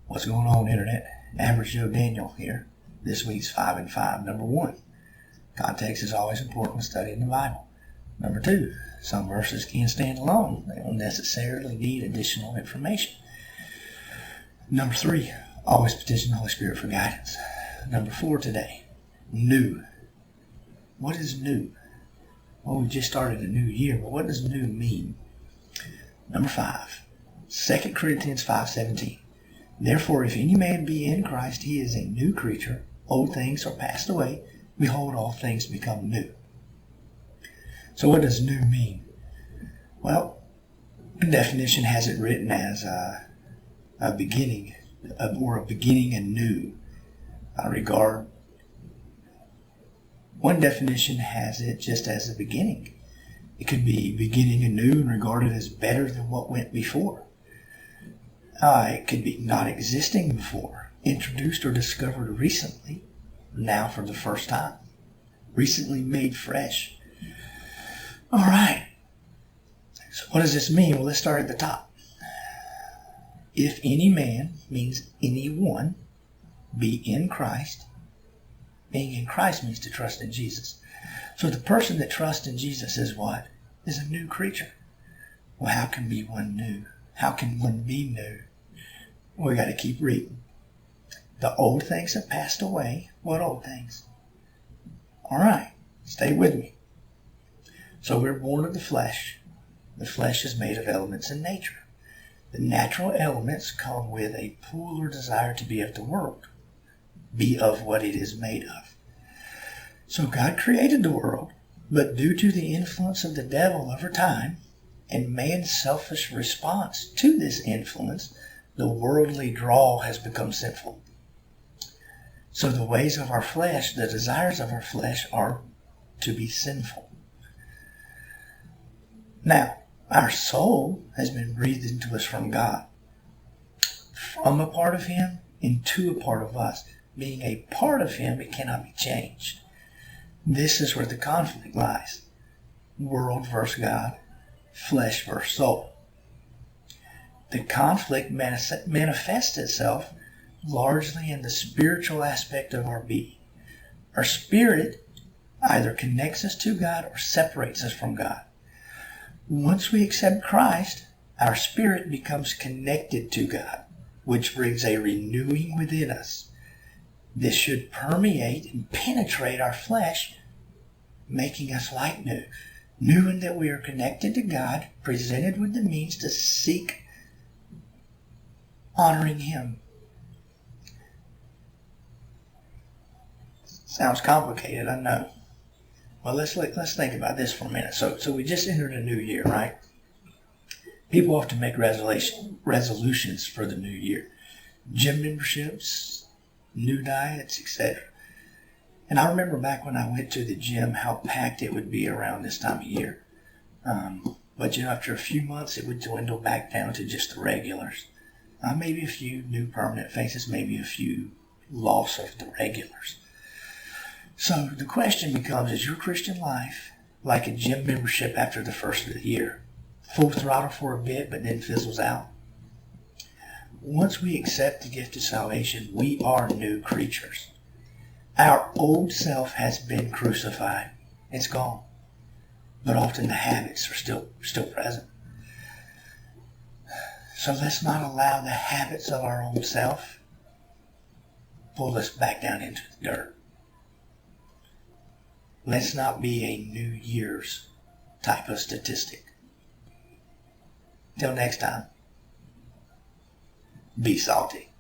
What's going on, Internet? Average Joe Daniel here. This week's 5 and 5. Number 1, context is always important when studying the Bible. Number 2, some verses can't stand alone. They don't necessarily need additional information. Number 3, always petition the Holy Spirit for guidance. Number 4 today, new. What is new? Well, we just started a new year, but what does new mean? Number 5, 2 Corinthians 5:17. Therefore, if any man be in Christ, he is a new creature. Old things are passed away. Behold, all things become new. So what does new mean? Well, the definition has it written as a beginning, or a beginning anew. One definition has it just as a beginning. It could be beginning anew and regarded as better than what went before. It could be not existing before, introduced or discovered recently, now for the first time, recently made fresh. All right. So what does this mean? Well, let's start at the top. If any man means anyone be in Christ. Being in Christ means to trust in Jesus. So the person that trusts in Jesus is what? Is a new creature. Well, how can be one new? How can one be new? We got to keep reading. The old things have passed away. What old things? All right, stay with me. So we're born of the flesh. The flesh is made of elements in nature. The natural elements come with a pull or desire to be of the world, be of what it is made of. So God created the world, but due to the influence of the devil over time and man's selfish response to this influence, the worldly draw has become sinful. So the ways of our flesh, the desires of our flesh, are to be sinful. Now, our soul has been breathed into us from God, from a part of Him into a part of us. Being a part of Him, it cannot be changed. This is where the conflict lies. World versus God, flesh versus soul. The conflict manifests itself largely in the spiritual aspect of our being. Our spirit either connects us to God or separates us from God. Once we accept Christ, our spirit becomes connected to God, which brings a renewing within us. This should permeate and penetrate our flesh, making us like new. New in that we are connected to God, presented with the means to seek honoring Him. Sounds complicated, I know. Well, let's think about this for a minute. So we just entered a new year, right? People often make resolutions for the new year. Gym memberships, new diets, etc. And I remember back when I went to the gym how packed it would be around this time of year. But after a few months, it would dwindle back down to just the regulars. Maybe a few new permanent faces, maybe a few loss of the regulars. So the question becomes, is your Christian life like a gym membership after the first of the year? Full throttle for a bit, but then fizzles out? Once we accept the gift of salvation, we are new creatures. Our old self has been crucified. It's gone. But often the habits are still present. So let's not allow the habits of our old self pull us back down into the dirt. Let's not be a New Year's type of statistic. Till next time, be salty.